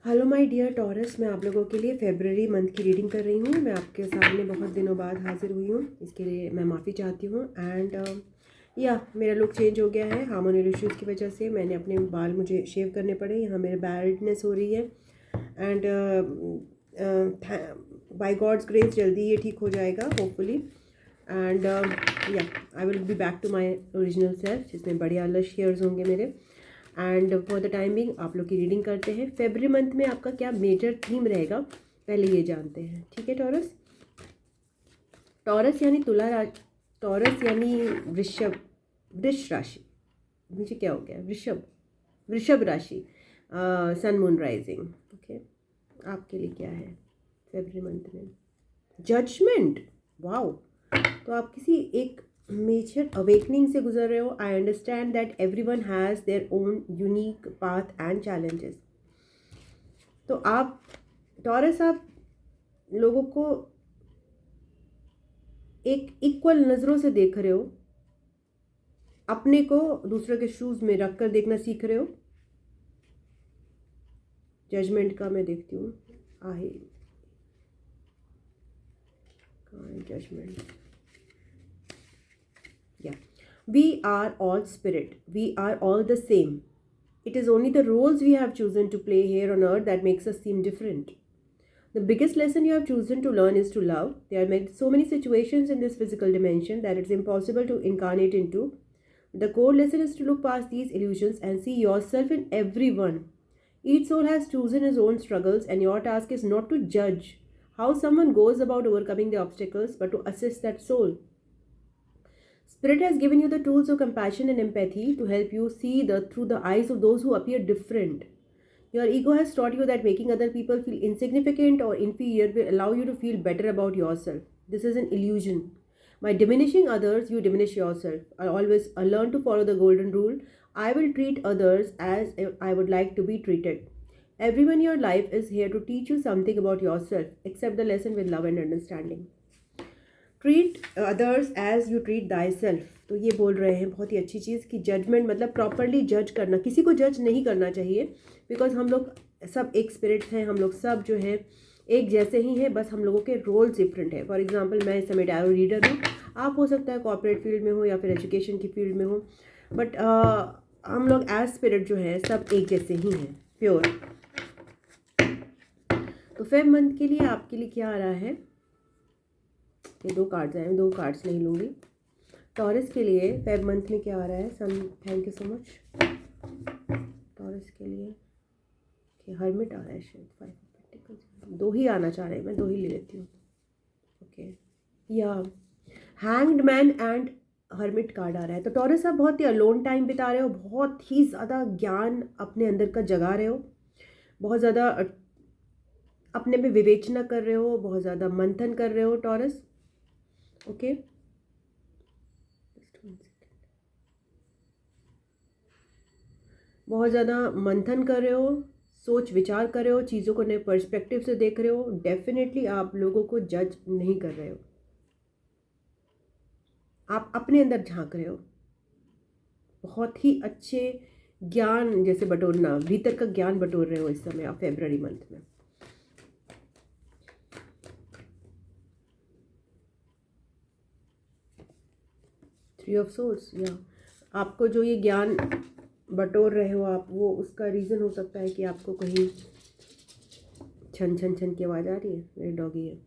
Hello my dear taurus, मैं आप लोगों के लिए फेब्रवरी मंथ की रीडिंग कर रही हूँ। मैं आपके सामने बहुत दिनों बाद हाजिर हुई हूँ, इसके लिए मैं माफ़ी चाहती हूँ। एंड मेरा लुक चेंज हो गया है हार्मोनल इश्यूज़ की वजह से। मैंने अपने बाल मुझे शेव करने पड़े, यहाँ मेरे बैल्डनेस हो रही है। एंड बाय गॉड्स ग्रेस जल्दी ये ठीक हो जाएगा hopefully. And I will be back to my original self, जिसमें बढ़िया लश हेयर्स होंगे मेरे। एंड फॉर द टाइमिंग आप लोग की रीडिंग करते हैं। फेब्रुअरी मंथ में आपका क्या मेजर थीम रहेगा पहले ये जानते हैं, ठीक है। टॉरस, टॉरस यानी टॉरस यानी वृष राशि। मुझे क्या हो गया, वृषभ राशि, सन मून राइजिंग। ओके, आपके लिए क्या है फेब्रुअरी मंथ में? Judgment, wow. तो आप किसी एक मेजर अवेकनिंग से गुजर रहे हो। I understand that every one has their own unique path and challenges. तो आप टॉरस, आप लोगों को एक इक्वल नज़रों से देख रहे हो, अपने को दूसरों के शूज़ में रख कर देखना सीख रहे हो। जजमेंट का मैं देखती हूँ, आहे judgement. Yeah. We are all spirit. We are all the same. It is only the roles we have chosen to play here on earth that makes us seem different. The biggest lesson you have chosen to learn is to love. There are so many situations in this physical dimension that it's impossible to incarnate into. The core lesson is to look past these illusions and see yourself in everyone. Each soul has chosen his own struggles, and your task is not to judge how someone goes about overcoming the obstacles, but to assist that soul. Spirit has given you the tools of compassion and empathy to help you see through the eyes of those who appear different. Your ego has taught you that making other people feel insignificant or inferior will allow you to feel better about yourself. This is an illusion. By diminishing others, you diminish yourself. I always learn to follow the golden rule. I will treat others as I would like to be treated. Everyone in your life is here to teach you something about yourself. Accept the lesson with love and understanding. Treat others as you treat thy self. तो ये बोल रहे हैं बहुत ही अच्छी चीज़ कि judgement मतलब properly जज करना। किसी को जज नहीं करना चाहिए, बिकॉज हम लोग सब एक स्पिरिट्स हैं, हम लोग सब जो है एक जैसे ही हैं, बस हम लोगों के रोल्स डिफरेंट है। फॉर एग्जांपल, मैं इस समय टैरो रीडर हूँ, आप हो सकता है कॉर्पोरेट फील्ड में हो या फिर एजुकेशन की फील्ड में हो, बट हम लोग एज स्पिरिट जो है सब एक जैसे ही हैं, प्योर। तो फेब मंथ के लिए आपके लिए क्या आ रहा है? ये दो कार्ड्स आए हैं, दो कार्ड्स नहीं लूँगी। टॉरस के लिए फेब मंथ में क्या आ रहा है? Thank you so much. Taurus के लिए हर्मिट आ रहा है शायद, 5 ऑफ पेंटिकल्स। दो ही आना चाह रहे हैं, मैं दो ही ले लेती हूँ। ओके, या hanged man and hermit card आ रहा है। तो टॉरस, आप बहुत ही अलोन टाइम बिता रहे हो, बहुत ही ज़्यादा ज्ञान अपने अंदर का जगा रहे हो, बहुत ज़्यादा अपने में विवेचना कर रहे हो, बहुत ज़्यादा मंथन कर रहे हो टॉरस। ओके, बहुत ज़्यादा मंथन कर रहे हो, सोच विचार कर रहे हो, चीज़ों को नए पर्सपेक्टिव से देख रहे हो। डेफिनेटली आप लोगों को जज नहीं कर रहे हो, आप अपने अंदर झांक रहे हो। बहुत ही अच्छे ज्ञान जैसे बटोरना, भीतर का ज्ञान बटोर रहे हो इस समय आप फेब्रुअरी मंथ में। थ्री ऑफ सोर्स, या आपको जो ये ज्ञान बटोर रहे हो आप, वो उसका रीज़न हो सकता है कि आपको कहीं छन छन छन की आवाज़ आ रही है, मेरी डॉगी है।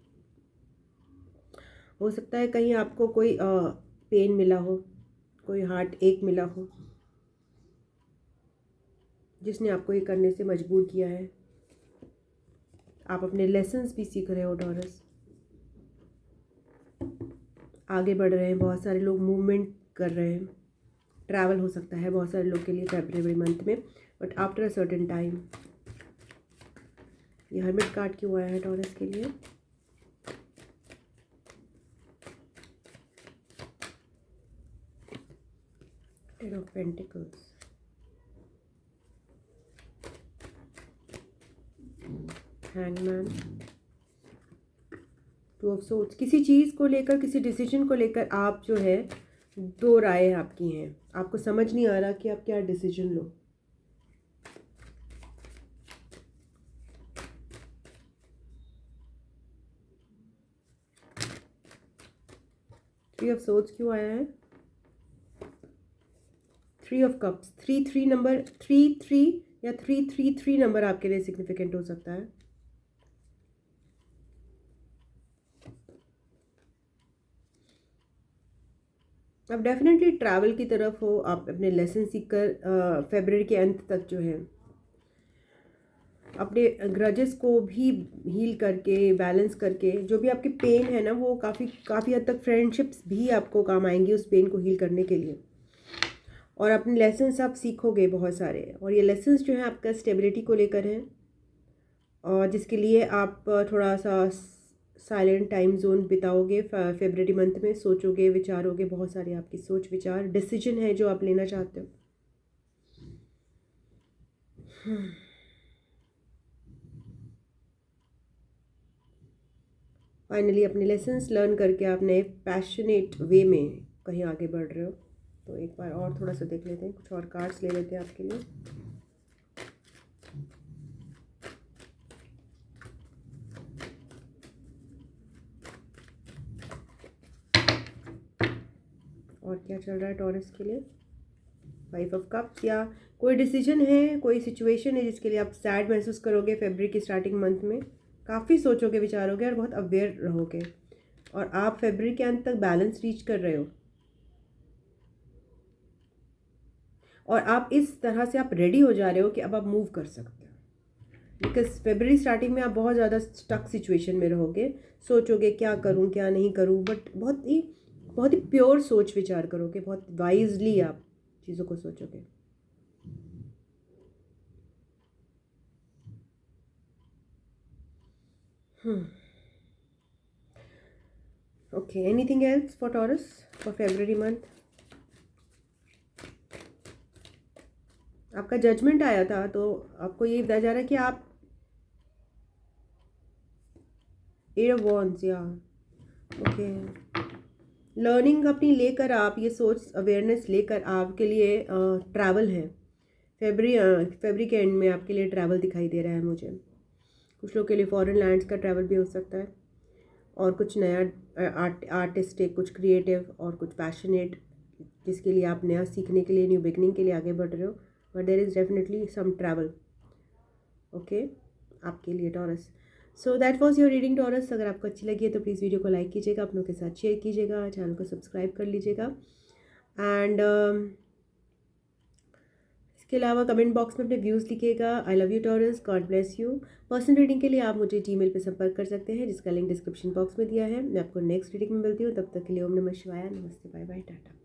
हो सकता है कहीं आपको कोई पेन मिला हो, कोई हार्ट एक मिला हो, जिसने आपको ये करने से मजबूर किया है। आप अपने लेसन्स भी सीख रहे हो टॉरस, आगे बढ़ रहे हैं। बहुत सारे लोग मूवमेंट कर रहे हैं, ट्रैवल हो सकता है बहुत सारे लोग के लिए फेब्रुअरी मंथ में, but after a certain time. ये हर्मिट कार्ड क्यों आया है टॉरस के लिए? Ten of pentacles, hangman, two of swords. किसी चीज़ को लेकर, किसी डिसीजन को लेकर आप जो है दो राय आपकी हैं, आपको समझ नहीं आ रहा कि आप क्या डिसीजन लो। 3 ऑफ सोर्ड्स क्यों आया है? 3 ऑफ कप्स, 3 नंबर, 3 या 3 नंबर आपके लिए सिग्निफिकेंट हो सकता है। अब डेफिनेटली ट्रैवल की तरफ हो आप, अपने लेसन सीख कर फरवरी के अंत तक जो है अपने ग्रजेस को भी हील करके, बैलेंस करके, जो भी आपकी पेन है ना वो काफ़ी हद तक फ्रेंडशिप्स भी आपको काम आएंगी उस पेन को हील करने के लिए। और अपने लेसन्स आप सीखोगे बहुत सारे, और ये लेसन्स जो हैं आपका स्टेबिलिटी को लेकर हैं, और जिसके लिए आप थोड़ा सा साइलेंट टाइम जोन बिताओगे फरवरी मंथ में, सोचोगे, विचारोगे, बहुत सारे आपकी सोच विचार, डिसीजन है जो आप लेना चाहते हो। फाइनली अपने लेसन्स लर्न करके आप नए पैशनेट वे में कहीं आगे बढ़ रहे हो। तो एक बार और थोड़ा सा देख लेते हैं, कुछ और कार्ड्स ले लेते हैं आपके लिए। और क्या चल रहा है टॉरस के लिए? 5 ऑफ कप्स, या कोई डिसीजन है, कोई सिचुएशन है जिसके लिए आप सैड महसूस करोगे फरवरी की स्टार्टिंग मंथ में। काफ़ी सोचोगे, विचारोगे और बहुत अवेयर रहोगे, और आप फरवरी के अंत तक बैलेंस रीच कर रहे हो, और आप इस तरह से आप रेडी हो जा रहे हो कि अब आप मूव कर सकते हो। बिकॉज फरवरी स्टार्टिंग में आप बहुत ज़्यादा स्टक सिचुएशन में रहोगे, सोचोगे क्या करूं क्या नहीं करूं, बट बहुत ही प्योर सोच विचार करोगे, बहुत वाइजली आप चीज़ों को सोचोगे। Okay, anything else for taurus for February month? आपका जजमेंट आया था, तो आपको ये बताया जा रहा है कि आप एट ऑफ वॉन्ड्स, या ओके, लर्निंग अपनी लेकर आप, ये सोच अवेयरनेस लेकर आपके लिए ट्रैवल है फरवरी के एंड में, आपके लिए ट्रैवल दिखाई दे रहा है मुझे। कुछ लोग के लिए फॉरेन लैंड्स का ट्रैवल भी हो सकता है, और कुछ नया आर्टिस्टिक, कुछ क्रिएटिव और कुछ पैशनेट, जिसके लिए आप नया सीखने के लिए, न्यू बिगनिंग के लिए आगे बढ़ रहे हो, but there is definitely some travel okay आपके लिए Taurus. So that was your reading Taurus. अगर आपको अच्छी लगी है तो प्लीज़ वीडियो को लाइक कीजिएगा, अपनों के साथ शेयर कीजिएगा, चैनल को सब्सक्राइब कर लीजिएगा, एंड इसके अलावा कमेंट बॉक्स में अपने व्यूज़ लिखिएगा। I love you taurus, God bless you. Personal reading के लिए आप मुझे जीमेल पे संपर्क कर सकते हैं, जिसका लिंक डिस्क्रिप्शन बॉक्स में दिया है। मैं आपको नेक्स्ट रीडिंग में मिलती हूँ, तब तक के लिए ओम नमः शिवाय, नमस्ते, बाय बाय, टाटा।